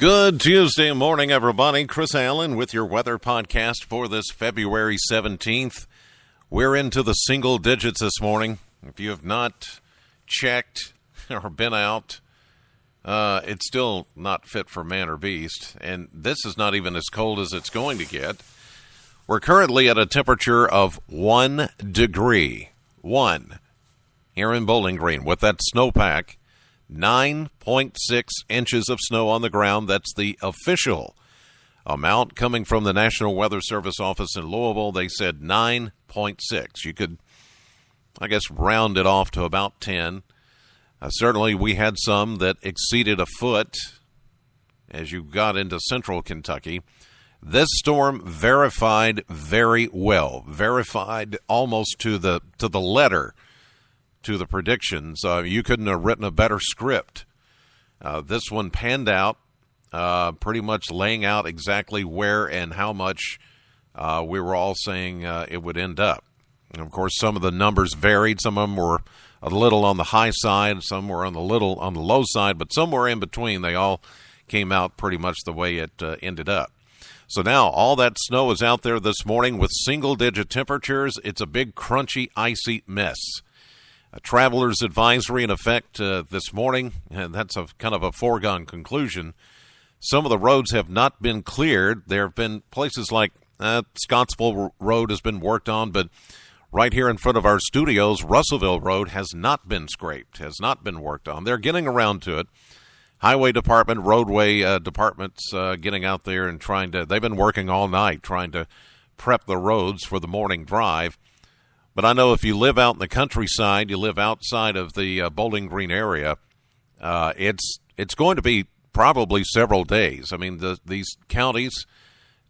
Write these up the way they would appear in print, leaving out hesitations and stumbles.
Good Tuesday morning, everybody. Chris Allen with your weather podcast for this February 17th. We're into the single digits this morning. If you have not checked or been out, it's still not fit for man or beast. And this is not even as cold as it's going to get. We're currently at a temperature of 1 degree. 1. Here in Bowling Green with that snowpack. 9.6 inches of snow on the ground. That's the official amount coming from the National Weather Service office in Louisville. They said 9.6. You could, I guess, round it off to about 10. Certainly, we had some that exceeded a foot as you got into central Kentucky. This storm verified very well, verified almost to the letter to the predictions. You couldn't have written a better script. This one panned out, pretty much laying out exactly where and how much we were all saying it would end up. And of course, some of the numbers varied. Some of them were a little on the high side, some were on the low side, but somewhere in between, they all came out pretty much the way it ended up. So now all that snow is out there this morning with single-digit temperatures. It's a big, crunchy, icy mess. A traveler's advisory in effect this morning, and that's a kind of a foregone conclusion. Some of the roads have not been cleared. There have been places like Scottsville Road has been worked on, but right here in front of our studios, Russellville Road has not been scraped, has not been worked on. They're getting around to it. Highway Department, roadway departments getting out there and they've been working all night trying to prep the roads for the morning drive. But I know if you live out in the countryside, you live outside of the Bowling Green area, it's going to be probably several days. I mean, these counties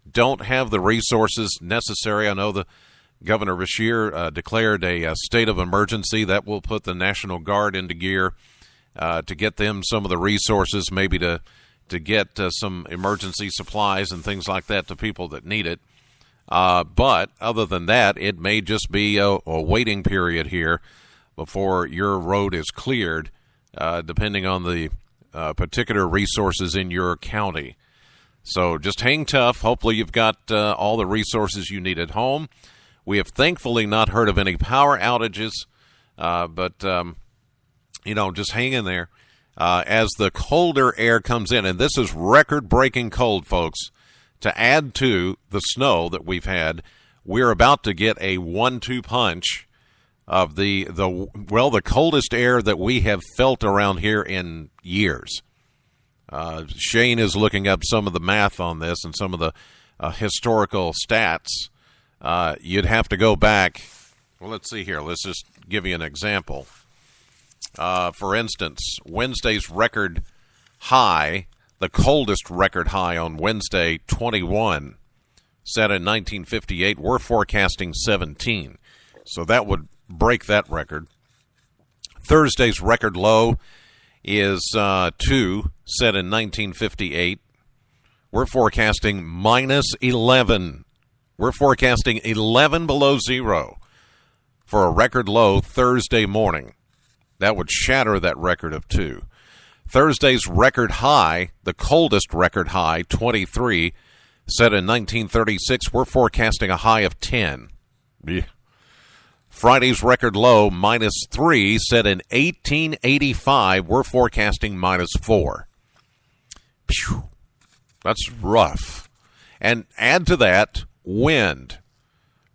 don't have the resources necessary. I know the Governor Beshear declared a state of emergency that will put the National Guard into gear to get them some of the resources, maybe to get some emergency supplies and things like that to people that need it. But other than that, it may just be a waiting period here before your road is cleared, depending on the particular resources in your county. So just hang tough. Hopefully you've got all the resources you need at home. We have thankfully not heard of any power outages, but just hang in there as the colder air comes in. And this is record-breaking cold, folks. To add to the snow that we've had, we're about to get a 1-2 punch of the coldest air that we have felt around here in years. Shane is looking up some of the math on this and some of the historical stats. You'd have to go back. Well, let's see here. Let's just give you an example. For instance, Wednesday's record high, the coldest record high on Wednesday, 21, set in 1958. We're forecasting 17, so that would break that record. Thursday's record low is 2, set in 1958. We're forecasting minus 11. We're forecasting 11 below zero for a record low Thursday morning. That would shatter that record of 2. Thursday's record high, the coldest record high, 23, set in 1936. We're forecasting a high of 10. Yeah. Friday's record low, minus 3, set in 1885. We're forecasting minus 4. Phew. That's rough. And add to that wind.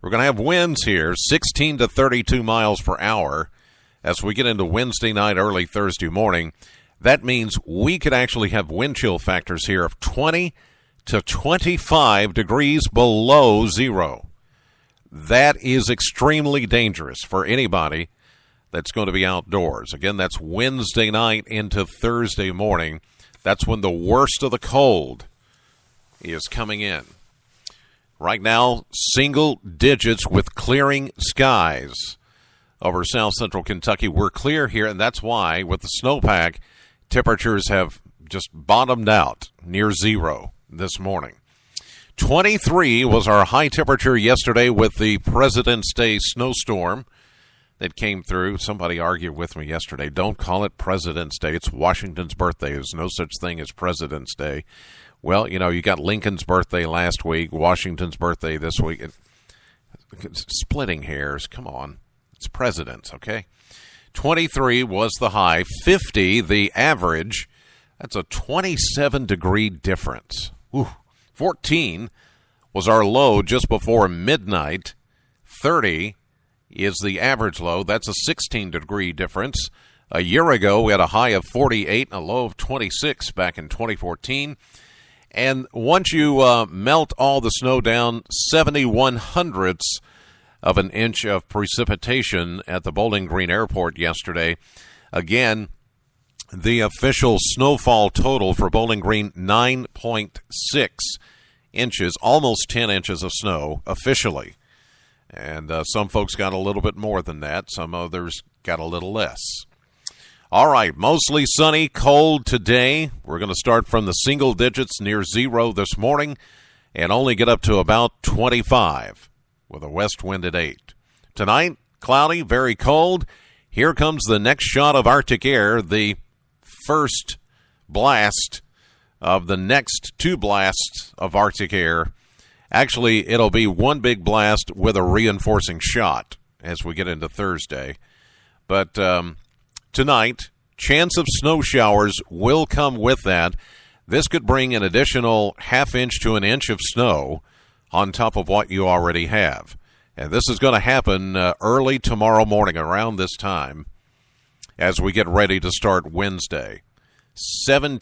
We're going to have winds here, 16 to 32 miles per hour as we get into Wednesday night, early Thursday morning. That means we could actually have wind chill factors here of 20 to 25 degrees below zero. That is extremely dangerous for anybody that's going to be outdoors. Again, that's Wednesday night into Thursday morning. That's when the worst of the cold is coming in. Right now, single digits with clearing skies over south central Kentucky. We're clear here, and that's why with the snowpack, temperatures have just bottomed out near zero this morning. 23 was our high temperature yesterday with the President's Day snowstorm. that came through. Somebody argued with me yesterday. Don't call it President's Day. It's Washington's birthday. There's no such thing as President's Day. Well, you got Lincoln's birthday last week, Washington's birthday this week. Splitting hairs. Come on. It's presidents, okay? 23 was the high, 50 the average. That's a 27-degree difference. Ooh. 14 was our low just before midnight. 30 is the average low. That's a 16-degree difference. A year ago, we had a high of 48 and a low of 26 back in 2014. And once you melt all the snow down, 71 hundredths of an inch of precipitation at the Bowling Green Airport yesterday. Again, the official snowfall total for Bowling Green, 9.6 inches, almost 10 inches of snow officially. And some folks got a little bit more than that. Some others got a little less. All right, mostly sunny, cold today. We're going to start from the single digits near zero this morning and only get up to about 25 with a west wind at 8. Tonight, cloudy, very cold. Here comes the next shot of Arctic air, the first blast of the next two blasts of Arctic air. Actually, it'll be one big blast with a reinforcing shot as we get into Thursday. But tonight, chance of snow showers will come with that. This could bring an additional half inch to an inch of snow on top of what you already have. And this is going to happen early tomorrow morning around this time as we get ready to start Wednesday. 7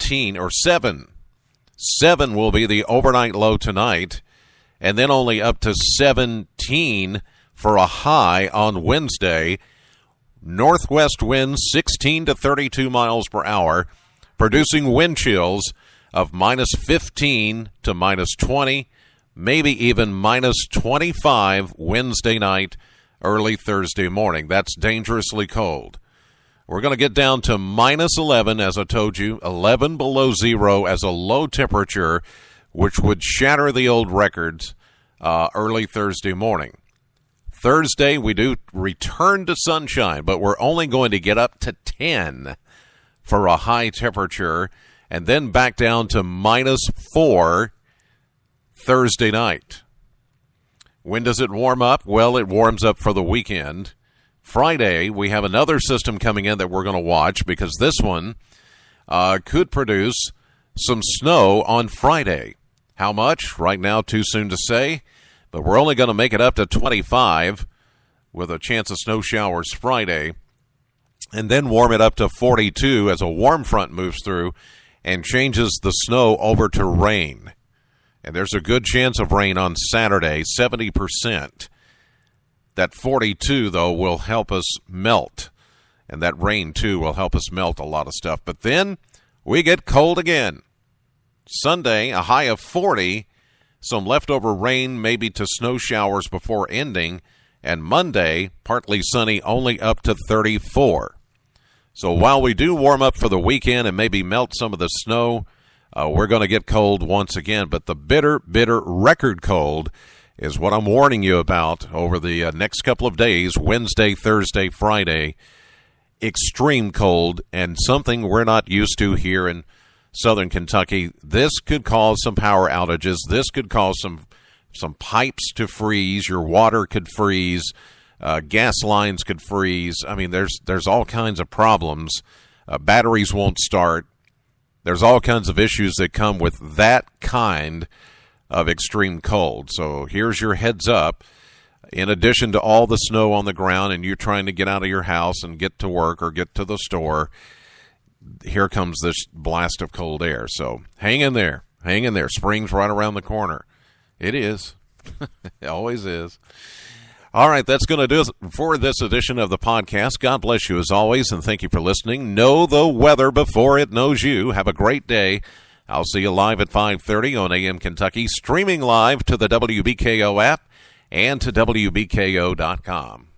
will be the overnight low tonight, and then only up to 17 for a high on Wednesday. Northwest winds 16 to 32 miles per hour, producing wind chills of minus 15 to minus 20, maybe even minus 25 Wednesday night, early Thursday morning. That's dangerously cold. We're going to get down to minus 11, as I told you, 11 below zero as a low temperature, which would shatter the old records early Thursday morning. Thursday, we do return to sunshine, but we're only going to get up to 10 for a high temperature, and then back down to minus 4 Thursday night. When does it warm up? Well, it warms up for the weekend. Friday, we have another system coming in that we're going to watch because this one could produce some snow on Friday. How much? Right now, too soon to say, but we're only going to make it up to 25 with a chance of snow showers Friday, and then warm it up to 42 as a warm front moves through and changes the snow over to rain. And there's a good chance of rain on Saturday, 70%. That 42, though, will help us melt. And that rain, too, will help us melt a lot of stuff. But then we get cold again. Sunday, a high of 40. Some leftover rain, maybe to snow showers before ending. And Monday, partly sunny, only up to 34. So while we do warm up for the weekend and maybe melt some of the snow, we're going to get cold once again. But the bitter, bitter record cold is what I'm warning you about over the next couple of days, Wednesday, Thursday, Friday. Extreme cold and something we're not used to here in southern Kentucky. This could cause some power outages. This could cause some pipes to freeze. Your water could freeze. Gas lines could freeze. I mean, there's all kinds of problems. Batteries won't start. There's all kinds of issues that come with that kind of extreme cold. So here's your heads up. In addition to all the snow on the ground and you trying to get out of your house and get to work or get to the store, here comes this blast of cold air. So hang in there. Hang in there. Spring's right around the corner. It is. It always is. All right, that's going to do it for this edition of the podcast. God bless you as always, and thank you for listening. Know the weather before it knows you. Have a great day. I'll see you live at 5:30 on AM Kentucky, streaming live to the WBKO app and to wbko.com.